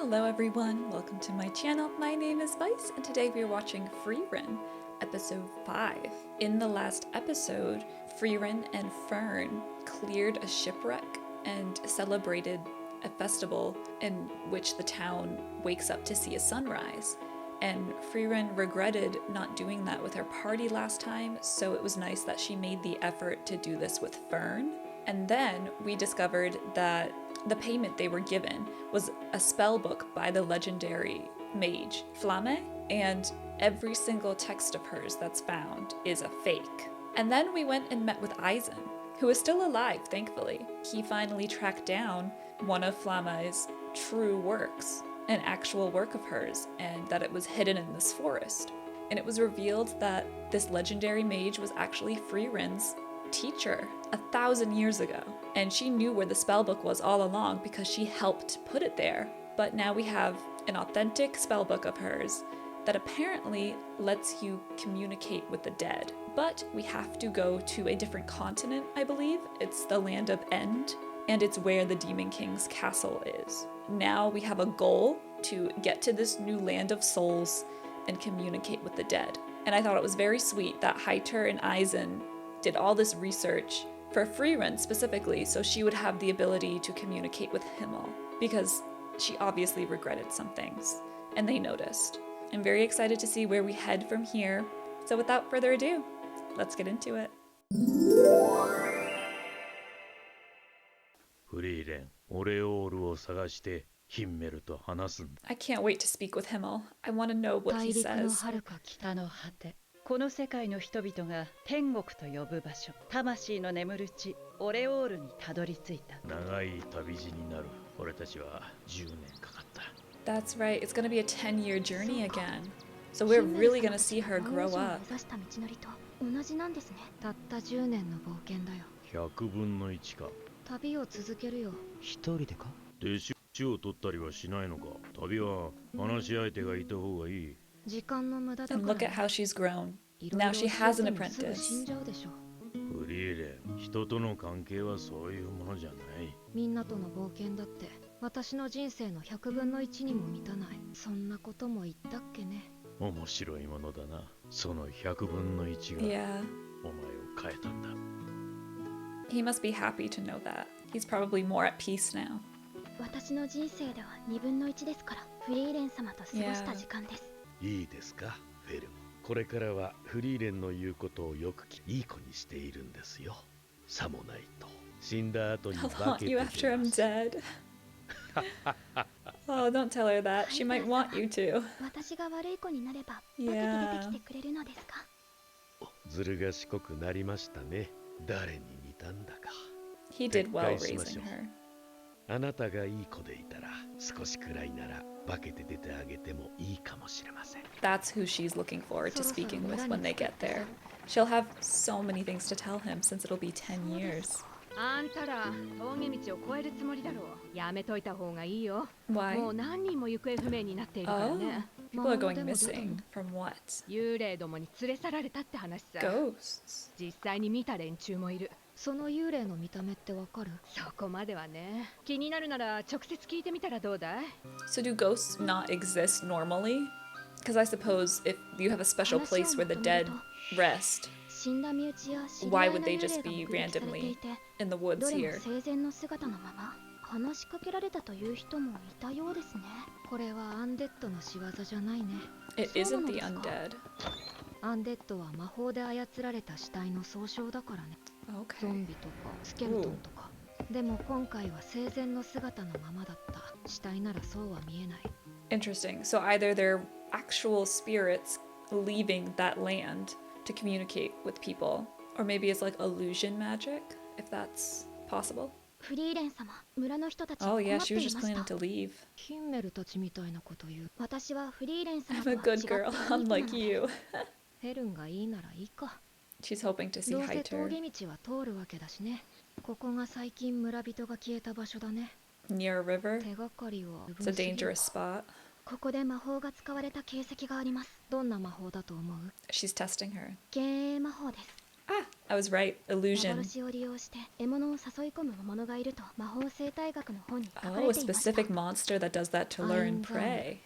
Hello everyone, welcome to my channel. My name is Vice and today we are watching Frieren, episode 5. In the last episode, Frieren and Fern cleared a shipwreck and celebrated a festival in which the town wakes up to see a sunrise. And Frieren regretted not doing that with her party last time, so it was nice that she made the effort to do this with Fern. And then we discovered that the payment they were given was a spell book by the legendary mage Flamme, and every single text of hers that's found is a fake. And then we went and met with Eisen, who is still alive, thankfully. He finally tracked down one of Flamme's true works, an actual work of hers, and that it was hidden in this forest. And it was revealed that this legendary mage was actually Frieren's teacher 1,000 years ago, and she knew where the spellbook was all along because she helped put it there. But now we have an authentic spellbook of hers that apparently lets you communicate with the dead. But we have to go to a different continent, I believe. It's the Land of End, and it's where the Demon King's castle is. Now we have a goal to get to this new land of souls and communicate with the dead. And I thought it was very sweet that Heiter and Eisen did all this research for Frieren specifically, so she would have the ability to communicate with Himmel, because she obviously regretted some things, and they noticed. I'm very excited to see where we head from here, so without further ado, let's get into it. フリーレン、オレオールを探してヒンメルと話すんだ。 I can't wait to speak with Himmel. I want to know what he 大陸の says. 遥か北の果て、この世界の人々が天国と呼ぶ場所、魂の眠る地オレオールにたどり着いた。長い旅路になる。俺たちは10年かかった。 That's right, it's going to be a 10-year journey again. So we're really going to see her grow up. 同じなんですね。たった10年の冒険だよ。100分の1か。旅を続けるよ。一人でか？弟子を取ったりはしないのか。旅は話し相手がいた方がいい。時間の無駄だ And か look ら。 at how she's grown. いろいろ Now she has an 教えてもすぐ死 apprentice. んじゃうでしょ。フリーレン、人との関係はそういうものじゃない。みんなとの冒険だって私の人生の100分の1にも満たない。そんなことも言ったっけね。面白いものだな。その100分の1が Yeah. お前を変えたんだ。 He must be happy to know that. He's probably more at peace now. 私の人生では2分の1ですから。フリーレン様と過ごした時間です。いいですか、フェルン。これからはフリーレンの言うことをよく聞き、いい子にしているんですよ。さもないと死んだ後に I'll 化 haunt けて you 出 after ま I'm す。dead. Oh, don't tell her that. She might want you to. 私が悪い子になれば化けて Yeah. 出てきてくれるのですか？ずる賢くなりましたね。誰に似たんだか。 He did well 撤回しまし raising ょう。 her. あなたがいい子でいたら、少しくらいなら化けて出てあげてもいいかもしれません。 That's who she's looking forward to speaking with when they get there. She'll have so many things to tell him since it'll be 10 years. あんたら峠道を越えるつもりだろう。やめといた方がいいよ。 Why? もう何人も行方不明になっているから Oh, ね。 people are going missing. From what? 幽霊どもに連れ去られたって話さ。 Ghosts. 実際に見た連中もいる。その幽霊の見た目ってわかる？そこまではね。気になるなら直接聞いてみたらどうだい？ So do ghosts not exist normally? Because I suppose if you have a special place where the dead rest, 死んだ身内や知り why 合い would の they 幽霊 just が be 目撃されてい randomly て、 in the woods どれも here? 生前の姿のまま話しかけられたという人もいたようですね。これはアンデッドの仕業じゃないね。 It そうな isn't の the ですか？ undead. アンデッドは魔法で操られた死体の総称だからね。ゾ Okay. ンビとかスケルトンとか。でも今回は生前の姿のままだった。死体ならそうは見えない。 Interesting. So either they're actual spirits leaving that land to communicate with people, or maybe it's like illusion magic, if that's possible. フリーレン様、村の人たち Oh 困 yeah, っ she て was い just まし planning た。 to leave. ヒンメルたちみたいなこと言う。私はフリーレン様 I'm と a は違 good って girl, いい子なの unlike で you. ヘルンがいいならいいか。 She's hoping to see どうせ Heiter 峠道は通るわけだしね。ここが最近村人が消えた場所だね。 near a river. 手がかりは It's a dangerous spot. ここで魔法が使われた形跡があります。どんな魔法だと思う？ She's testing her. 幻影魔法です。Ah, I was right. Illusion. 幻を利用して獲物を誘い込む魔物がいると魔法生態学の本に書か Oh, れ a ていました。 specific monster that does that to lure and prey.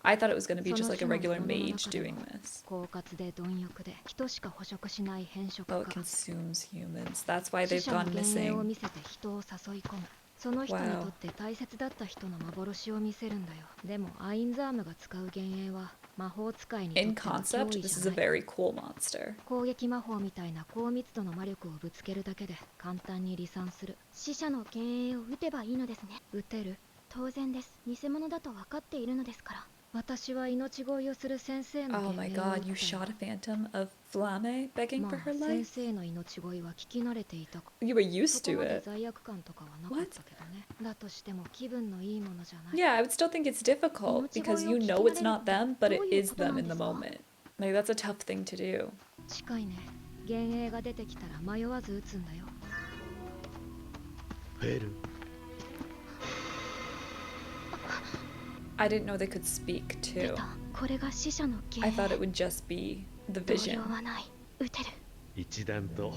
I thought it was going to be just like a regular mage doing this. 狡猾で貪欲で人しか捕食しない変色 Oh, it 家。 consumes humans. That's why 死 they've 者の gone 幻影を missing. 見せて人を誘い込む。その人にとって大切だった人の幻を見せるんだよ。でもアインザームが使う幻影は魔法使いにと In っては concept, 脅威 this じ is ゃ a ない。 very cool monster. 攻撃魔法みたいな高密度の魔力をぶつけるだけで簡単に離散する。死者の幻影を撃てばいいのですね。撃てる？当然です。偽物だと分かっているのですから。私は命乞いをする先生の Oh 幻 my 影を撃った god, you shot a phantom of Flame begging ま for あ her 先 life? 生の命乞いは聞き慣れていたか。 You were used そこ to まで it. 罪悪感とかはなかったけどね。だとしても気分のいいものじゃない。 Yeah, I would still think it's difficult because you know it's not them, but it is them in the moment. Like, that's a tough thing to do. 近いね。幻影が出てきたら迷わず撃つんだよ。フェル、 I didn't know they could speak 出 too. た。これが死者の I 幻 thought 影。 it would just be the 動 vision. 揺はない。撃てる。一段と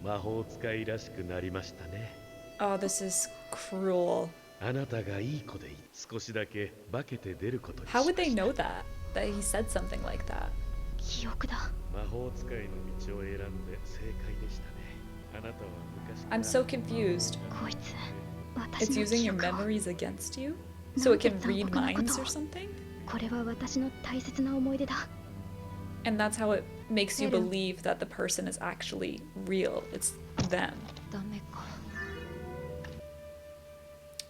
魔法使いらしくなりましたね。 Oh, this is cruel. あなたがいい子でいい。少しだけ化けて出ることにし How ま would they した。 know that? That he said something like that? 記憶だ。魔法使いの道を選んで正解でしたね。あなたは昔から I'm so confused. こいつ、私 It's の using 記 your 憶を。 memories against you? So it can read なんて minds 残酷なことを。 or something? これは私の大切な思い出だ。 And that's how it makes you Frieren. believe that the person is actually real. It's them. ダメか。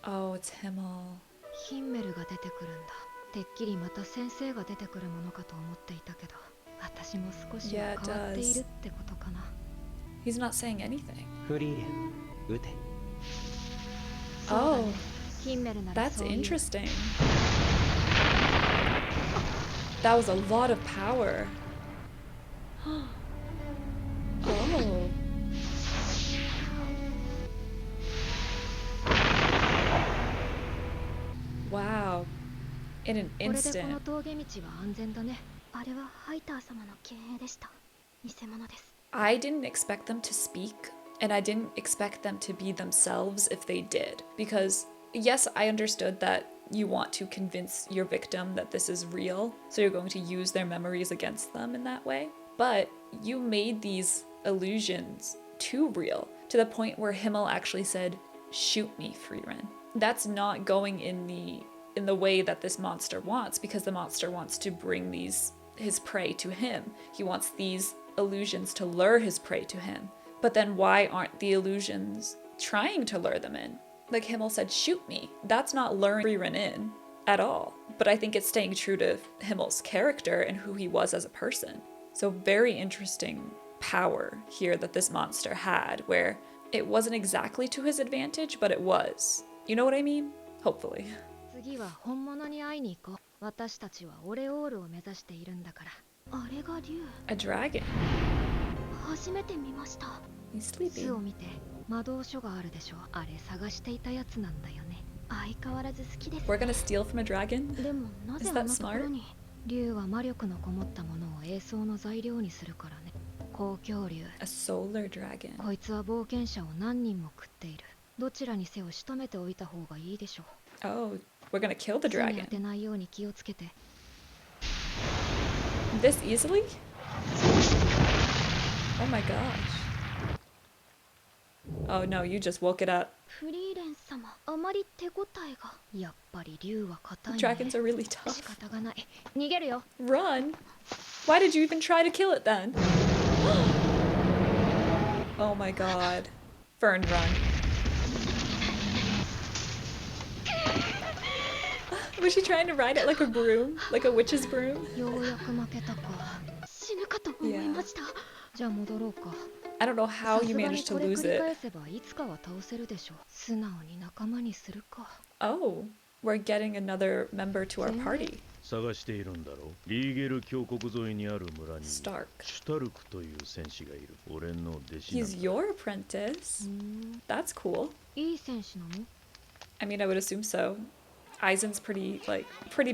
Oh, it's Himmel. ヒンメルが出てくるんだ。てっきりまた先生が出てくるものかと思っていたけど、私も少しは Yeah, it 変わってい does. るってことかな。 He's not saying anything. フリーレン撃て。そうだ Oh, ね。ヒンメルなら that's そういう。 interesting. That was a lot of power. Oh. Wow. In an これでこの instant. 峠道は安全だね。あれはハイター様の幻影でした。偽物です。 I didn't expect them to speak, and I didn't expect them to be themselves if they did. Because, yes, I understood that you want to convince your victim that this is real, so you're going to use their memories against them in that way. But you made these illusions too real, to the point where Himmel actually said, "Shoot me, Frieren." That's not going in the way that this monster wants, because the monster wants to bring his prey to him. He wants these illusions to lure his prey to him. But then why aren't the illusions trying to lure them in? Like Himmel said, "Shoot me." That's not luring Frieren in at all. But I think it's staying true to Himmel's character and who he was as a person. So very interesting power here that this monster had, where it wasn't exactly to his advantage, but it was. You know what I mean? Hopefully. 次は本物に会いに行こう。私たちはオレオールを目指しているんだから。あれが竜。 A dragon. 初めて見ました。 He's 巣を sleeping. 見て魔導書があるでしょ。あれ探していたやつなんだよね。相変わらず好きです。 We're gonna steal from a dragon? でもなぜ Is あ that んなところに。竜は魔力のこもったものを栄装の材料にするからね。公共竜。 A solar dragon. こいつは冒険者を何人も食っている。どちらにせよ仕留めておいた方がいいでしょう。 Oh, we're gonna kill the 巣に当て dragon. ないように気をつけて。 This easily? Oh my gosh. Oh no, you just woke it up. フリーレン様、あまり手応えが。やっぱり竜は硬いね。 Dragons are really 仕 tough. 方がない。逃げるよ。 Run! Why did you even try to kill it then? Oh my god. Fern, run. Was she trying to ride it like a broom? Like a witch's broom? ようやく負けたか。死ぬかと思いました。じゃあ戻ろうか。 I don't know how さ you すがに managed to これ lose 繰り it. 返せばいつかは倒せるでしょう。素直に仲間にするか。 Oh, we're getting another member to our party. 探しているんだろう。リーゲル峡谷沿いにある村に Stark. シュタルクという戦士がいる。俺の弟子なん He's だ。 your apprentice. That's cool. いい戦士なの？ I mean, I would assume so. Aizen's pretty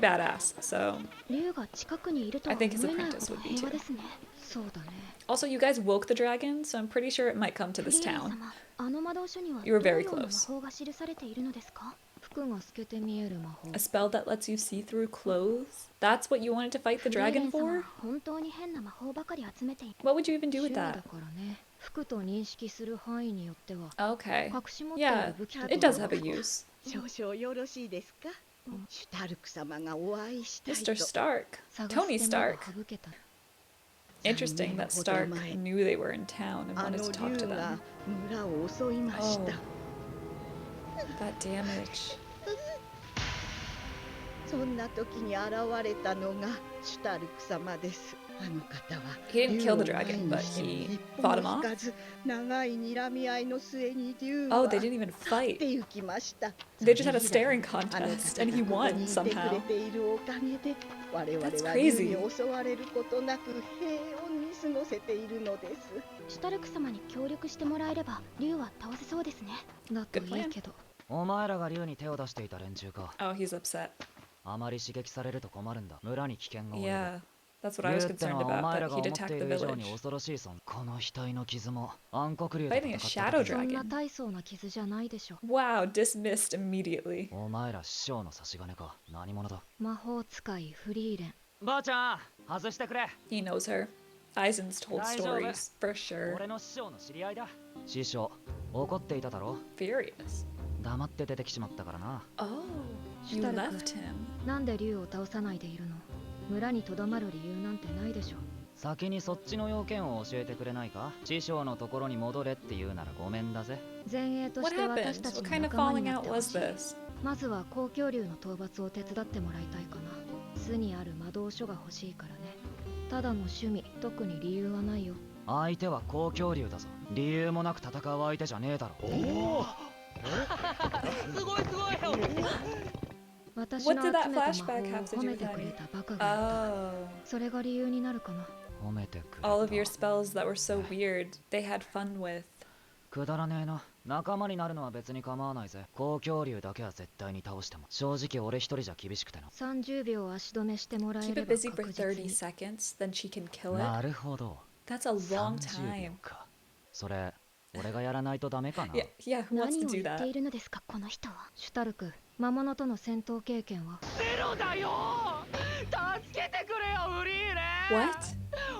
badass, so 竜が近くにいるとは I think his 思えないほ apprentice ど would be 平和 too. ですね。そうだね。 Also, you guys woke the dragon, so I'm pretty sure it might come to フ this リーレン town. 様、あの魔導書には You were どの very ような魔 close. 法が記されているのですか？服が透けて見える魔法。 A spell that lets you see through clothes? That's what you wanted to fight the フリーレ dragon ン様 for? は本当に変な魔法ばかり集めている。 What would you even do 趣 with 味だ that? からね。服と認識する範囲によっては Okay. 隠し持っている Yeah, 武器と it か does have a use. 少々よろしいですか？シュタルク様がお会いしたい Mr. と。 Stark. 探 Tony す手間が Stark. 省けた。 Interesting that Stark knew they were in town and あ wanted の to talk to 竜が them. 村を襲いまし Oh, た。 that damage. そんな時に現れたのがシュタルク様です。あの方は He didn't 竜 kill を the 前 dragon, に but して he 一歩 fought も him 引 off. かず、長い睨み合いの末に竜 Oh, は they didn't even 去っ fight. て行きました。 They just had a それ以来 staring あの contest 方 and が he ここ won にいてくれ somehow. ているおかげで我々 That's は crazy. 竜に襲われることなく平穏に過ごせているのです。シュタルク様に協力してもらえれば竜は倒せそうですね。だといいけど。お前らが竜に手を出していた連中か。 Oh, he's upset. あまり刺激されると困るんだ。村に危険が及ぶ。 Yeah, that's what I 竜 was っての concerned はお about, 前ら that が he'd 思って attacked い the る以上に village. 恐ろしい存在。この額の傷も暗黒竜と Fighting a 戦 shadow った時。そんな dragon. 大層な傷じゃないでしょ。 Wow, dismissed immediately. お前ら師匠の差し金か。何者だ。魔法使いフリーレン。ばあちゃん、外してくれ。 He knows her. Aizen's told 大丈夫。 stories, for sure. 俺の師匠の知り合いだ。師匠、怒っていただろ。 Furious. 黙って出てきちまったからな。 Oh, you Stark. left him. なんで竜を倒さないでいるの？村にとどまる理由なんてないでしょ。先にそっちの要件を教えてくれないか。師匠のところに戻れって言うならごめんだぜ。前衛とし What て happened? 私たち What の kind of 仲間に falling なっ out てほ was しい。 this? まずは公共竜の討伐を手伝ってもらいたいかな。巣にある魔導書が欲しいからね。ただの趣味、特に理由はないよ。相手は公共竜だぞ。理由もなく戦う相手じゃねえだろ。おおすごいすごいよ。私 What の did 集 that めた魔法を flashback have to 褒 do め with てくれ Honey? たバカがいた。 Oh. それが理由になるかな。褒めてくれた。 All of your spells that were so weird, they had fun with. くだらねえな。仲間になるのは別に構わないぜ。公共竜だけは絶対に倒しても。正直俺一人じゃ厳しくてな。30秒足止めしてもらえ Keep れ it ば busy for 確実30に。 seconds, then she can kill な it. るほど。 That's a long 30秒 time. か。それ、俺がやらないとダメかな。 Yeah, yeah, who wants 何 to を do 言って that? いるのですかこの人は。シュタルク、魔物との戦闘経験は？ゼロだよ。助けてくれよフリーレン。 What?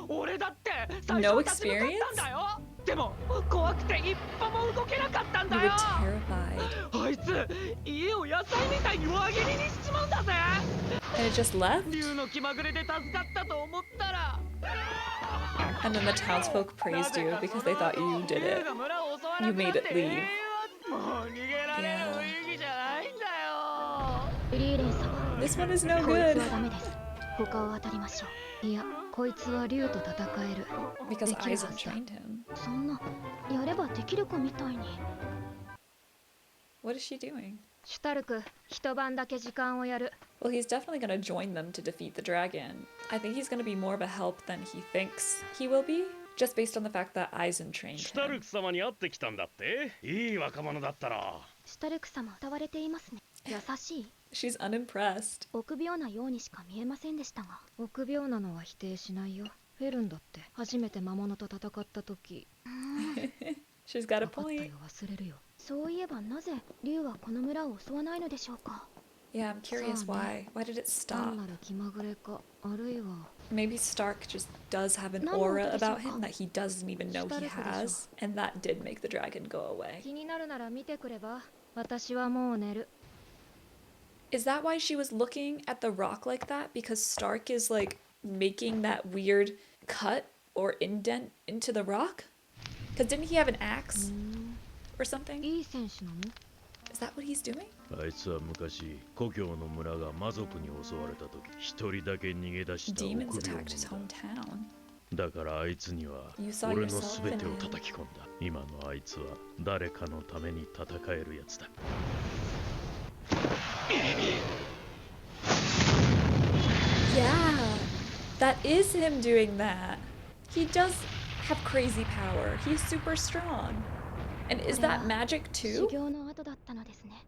俺だって最初は立ち向かったんだよ。でも怖くて一歩も動けなかったん You だ were よ。 terrified. あいつ家を野菜みたいに輪切りにしちまうんだぜ。 And it just left? 竜の気まぐれで助かったと思ったら。 And then the townsfolk praised you because they thought you did it. You made it leave. もう逃げられる雰囲気じゃないんだよ。フリーレン様、 This one is no こいつ good はダメです。他を当たりましょう。いや、こいつは竜と戦える。 because できるは Aizen ずだ。 trained him. そんな、やればできる子みたいに。 What is she doing? シュタルク、一晩だけ時間をやる。 Well, he's definitely going to join them to defeat the dragon. I think he's going to be more of a help than he thinks he will be, just based on the fact that Aizen trained シュタル him. ク様に会ってきたんだって。いい若者だったら。シュタルク様、歌われていますね。優しい。 She's unimpressed. 臆病なようにしか見えませんでしたが。臆病なのは否定しないよ。フェルンだって初めて魔物と戦った時。She's got a 分かった point. よ、忘れるよ。そういえばなぜ竜はこの村を襲わないのでしょうか。 Yeah, I'm curious why. Why did it 単 stop? なる気まぐれか、あるいは Maybe Stark just does have an 何の aura 音でしょう about him か？ that he doesn't even know he シュタルクでしょう。 has, and that did make the dragon go away. 気になるなら見てくれば。私はもう寝る。 Is that why she was looking at the rock like that? Because Stark is like making that weird cut or indent into the rock? Because didn't he have an axe or something? いい戦士なの？ Is that what he's doing? あいつは昔故郷の村が魔族に襲われた時一人だけ逃げ出した Demons 臆病 attacked his 者だ。 hometown. だからあいつには You saw 俺の yourself 全てを in him. 叩き込んだ。今のあいつは誰かのために戦えるやつだ。Yeah, that is him doing that. He does have crazy power. He's super strong. And is that magic 修 too? 行の後だったのですね。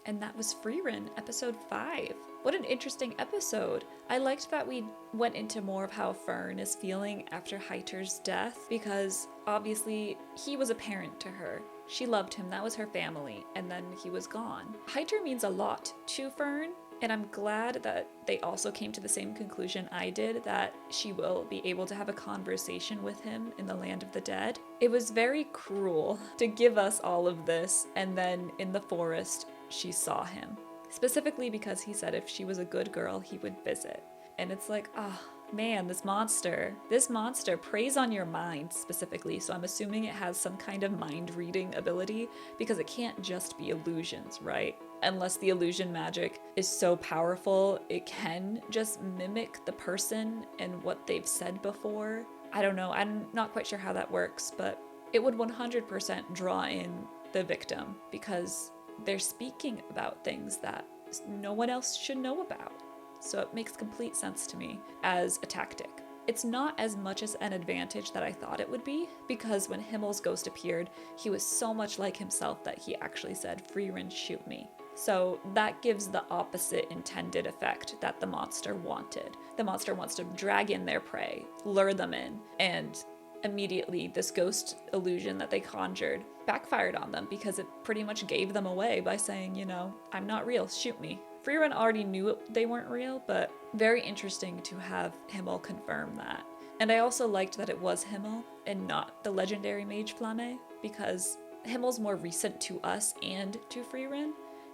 And that was Frieren, episode 5. What an interesting episode. I liked that we went into more of how Fern is feeling after Heiter's death, because obviously he was a parent to her. She loved him, that was her family, and then he was gone. Heiter means a lot to Fern, and I'm glad that they also came to the same conclusion I did, that she will be able to have a conversation with him in the land of the dead. It was very cruel to give us all of this, and then in the forest, she saw him. Specifically because he said if she was a good girl, he would visit. And it's like, oh man, this monster preys on your mind specifically, so I'm assuming it has some kind of mind reading ability, because it can't just be illusions, right? Unless the illusion magic is so powerful, it can just mimic the person and what they've said before. I don't know, I'm not quite sure how that works, but it would 100% draw in the victim, because they're speaking about things that no one else should know about. So it makes complete sense to me as a tactic. It's not as much as an advantage that I thought it would be, because when Himmel's ghost appeared, he was so much like himself that he actually said, Frieren, shoot me. So that gives the opposite intended effect that the monster wanted. The monster wants to drag in their prey, lure them in, and immediately this ghost illusion that they conjured backfired on them, because it pretty much gave them away by saying, you know, I'm not real, shoot me. Frieren already knew they weren't real, but very interesting to have Himmel confirm that. And I also liked that it was Himmel and not the legendary mage Flamme, because Himmel's more recent to us and to Frieren.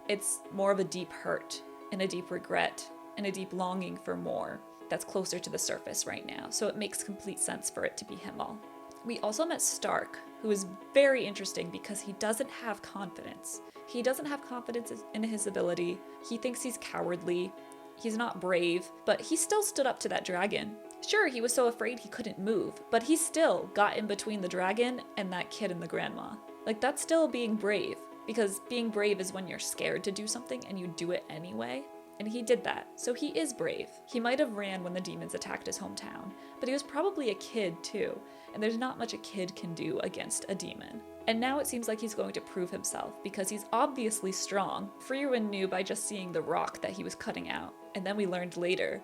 It's more of a deep hurt and a deep regret and a deep longing for more that's closer to the surface right now, so it makes complete sense for it to be Himmel. We also met Stark, who is very interesting because he doesn't have confidence. He doesn't have confidence in his ability. He thinks he's cowardly. He's not brave, but he still stood up to that dragon. Sure, he was so afraid he couldn't move, but he still got in between the dragon and that kid and the grandma. Like, that's still being brave, because being brave is when you're scared to do something and you do it anyway. And he did that, so he is brave. He might have ran when the demons attacked his hometown, but he was probably a kid too, and there's not much a kid can do against a demon. And now it seems like he's going to prove himself, because he's obviously strong. Frieren knew by just seeing the rock that he was cutting out, and then we learned later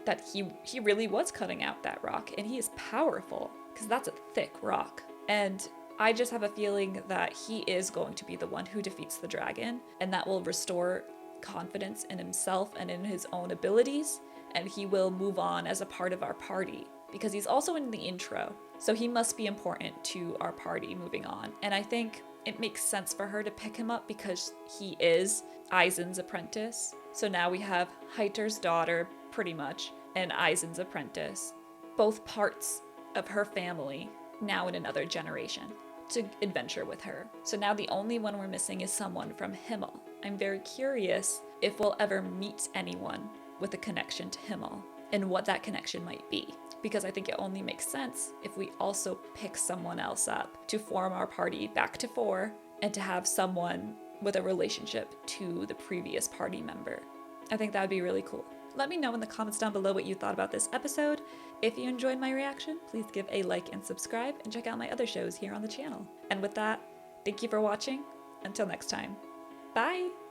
that he really was cutting out that rock, and he is powerful, because that's a thick rock. And I just have a feeling that he is going to be the one who defeats the dragon, and that will restore confidence in himself and in his own abilities, and he will move on as a part of our party, because he's also in the intro, so he must be important to our party moving on. And I think it makes sense for her to pick him up because he is Eisen's apprentice. So now we have Heiter's daughter, pretty much, and Eisen's apprentice, both parts of her family, now in another generation, to adventure with her. So now the only one we're missing is someone from Himmel. I'm very curious if we'll ever meet anyone with a connection to Himmel and what that connection might be, because I think it only makes sense if we also pick someone else up to form our party back to 4 and to have someone with a relationship to the previous party member. I think that would be really cool. Let me know in the comments down below what you thought about this episode. If you enjoyed my reaction, please give a like and subscribe, and check out my other shows here on the channel. And with that, thank you for watching. Until next time, bye!